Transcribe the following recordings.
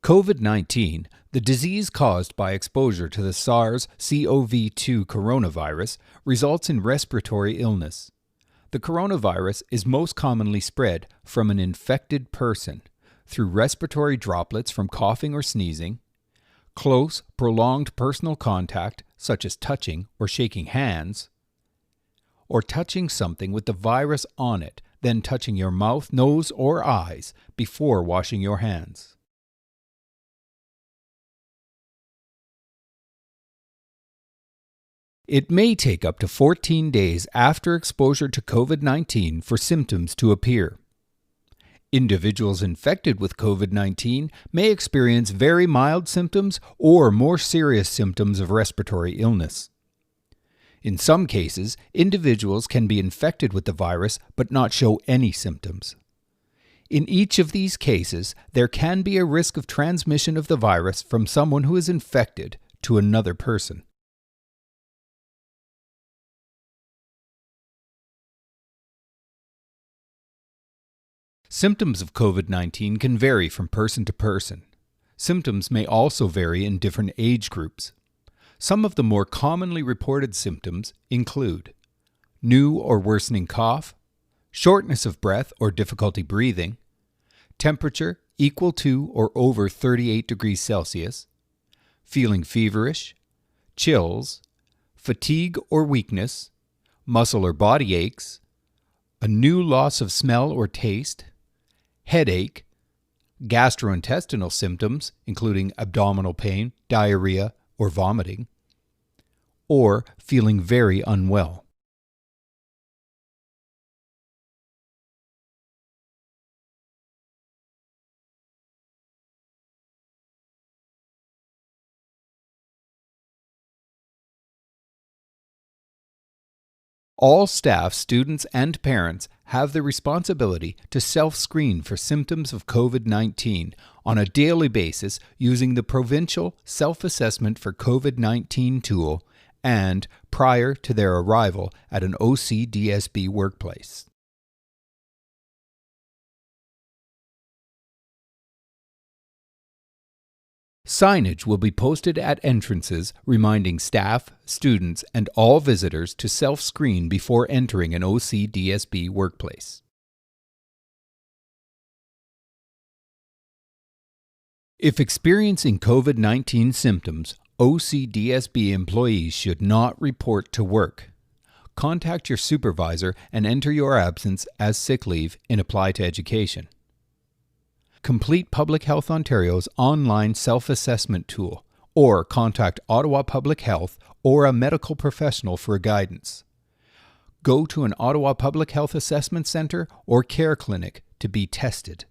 COVID-19, the disease caused by exposure to the SARS-CoV-2 coronavirus, results in respiratory illness. The coronavirus is most commonly spread from an infected person through respiratory droplets from coughing or sneezing, close, prolonged personal contact, such as touching or shaking hands, or touching something with the virus on it, then touching your mouth, nose, or eyes before washing your hands. It may take up to 14 days after exposure to COVID-19 for symptoms to appear. Individuals infected with COVID-19 may experience very mild symptoms or more serious symptoms of respiratory illness. In some cases, individuals can be infected with the virus but not show any symptoms. In each of these cases, there can be a risk of transmission of the virus from someone who is infected to another person. Symptoms of COVID-19 can vary from person to person. Symptoms may also vary in different age groups. Some of the more commonly reported symptoms include new or worsening cough, shortness of breath or difficulty breathing, temperature equal to or over 38 degrees Celsius, feeling feverish, chills, fatigue or weakness, muscle or body aches, a new loss of smell or taste, headache, gastrointestinal symptoms including abdominal pain, diarrhea, or vomiting, or feeling very unwell. All staff, students, and parents have the responsibility to self-screen for symptoms of COVID-19 on a daily basis using the Provincial Self-Assessment for COVID-19 tool and prior to their arrival at an OCDSB workplace. Signage will be posted at entrances reminding staff, students, and all visitors to self-screen before entering an OCDSB workplace. If experiencing COVID-19 symptoms, OCDSB employees should not report to work. Contact your supervisor and enter your absence as sick leave in Apply to Education. Complete Public Health Ontario's online self-assessment tool, or contact Ottawa Public Health or a medical professional for guidance. Go to an Ottawa Public Health Assessment Centre or care clinic to be tested.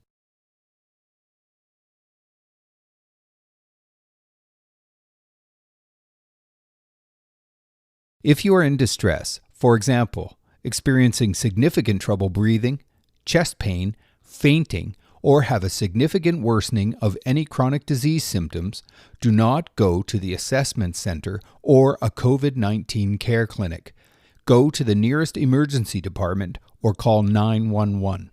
If you are in distress, for example, experiencing significant trouble breathing, chest pain, fainting, or have a significant worsening of any chronic disease symptoms, do not go to the assessment center or a COVID-19 care clinic. Go to the nearest emergency department or call 911.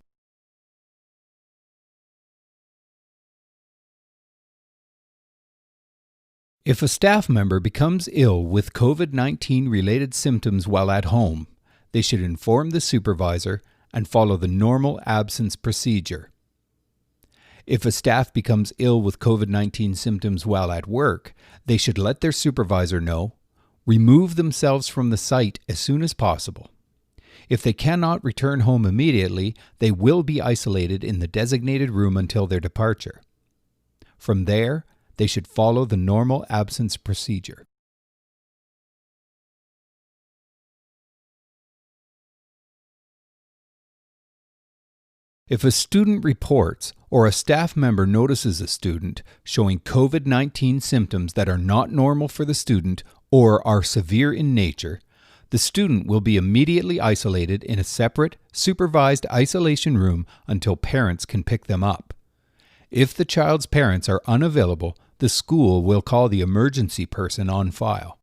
If a staff member becomes ill with COVID-19 related symptoms while at home, they should inform the supervisor and follow the normal absence procedure. If a staff becomes ill with COVID-19 symptoms while at work, they should let their supervisor know, remove themselves from the site as soon as possible. If they cannot return home immediately, they will be isolated in the designated room until their departure. From there, they should follow the normal absence procedure. If a student reports or a staff member notices a student showing COVID-19 symptoms that are not normal for the student or are severe in nature, the student will be immediately isolated in a separate, supervised isolation room until parents can pick them up. If the child's parents are unavailable, the school will call the emergency person on file.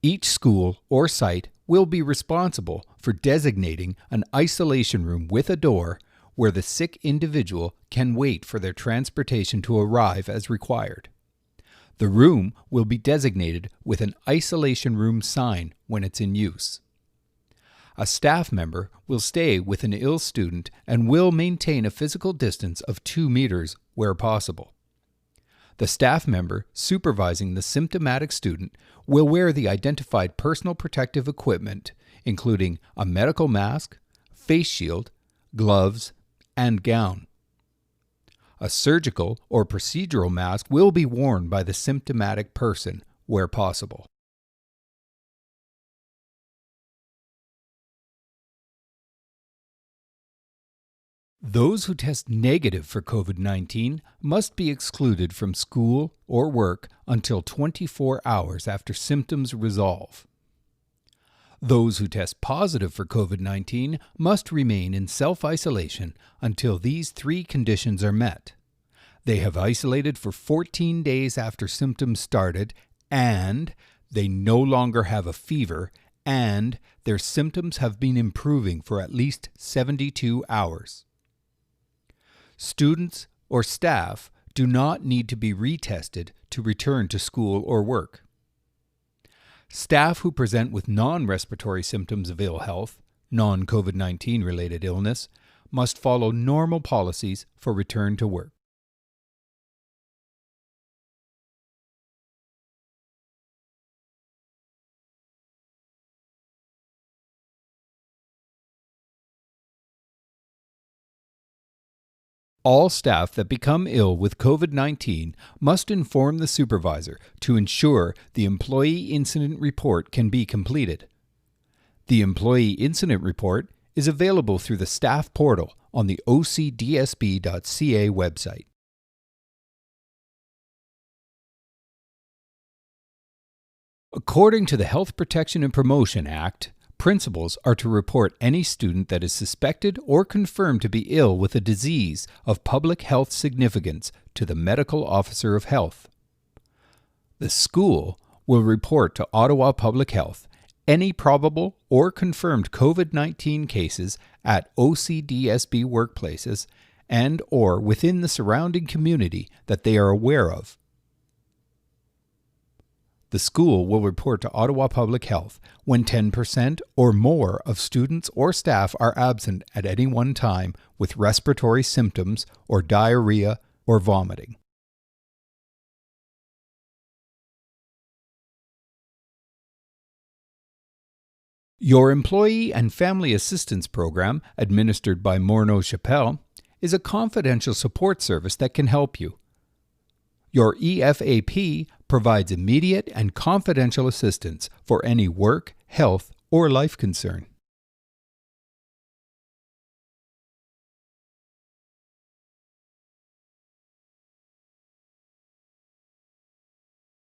Each school or site will be responsible for designating an isolation room with a door where the sick individual can wait for their transportation to arrive as required. The room will be designated with an isolation room sign when it's in use. A staff member will stay with an ill student and will maintain a physical distance of 2 meters where possible. The staff member supervising the symptomatic student will wear the identified personal protective equipment, including a medical mask, face shield, gloves, and gown. A surgical or procedural mask will be worn by the symptomatic person where possible. Those who test negative for COVID-19 must be excluded from school or work until 24 hours after symptoms resolve. Those who test positive for COVID-19 must remain in self-isolation until these 3 conditions are met. They have isolated for 14 days after symptoms started, and they no longer have a fever, and their symptoms have been improving for at least 72 hours. Students or staff do not need to be retested to return to school or work. Staff who present with non-respiratory symptoms of ill health, non-COVID-19 related illness, must follow normal policies for return to work. All staff that become ill with COVID-19 must inform the supervisor to ensure the employee incident report can be completed. The employee incident report is available through the staff portal on the ocdsb.ca website. According to the Health Protection and Promotion Act, principals are to report any student that is suspected or confirmed to be ill with a disease of public health significance to the medical officer of health. The school will report to Ottawa Public Health any probable or confirmed COVID-19 cases at OCDSB workplaces and or within the surrounding community that they are aware of. The school will report to Ottawa Public Health when 10% or more of students or staff are absent at any one time with respiratory symptoms or diarrhea or vomiting. Your Employee and Family Assistance Program, administered by Morneau Shepell, is a confidential support service that can help you. Your EFAP provides immediate and confidential assistance for any work, health, or life concern.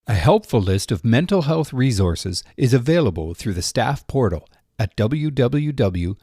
A helpful list of mental health resources is available through the staff portal at www.ocdsb.ca.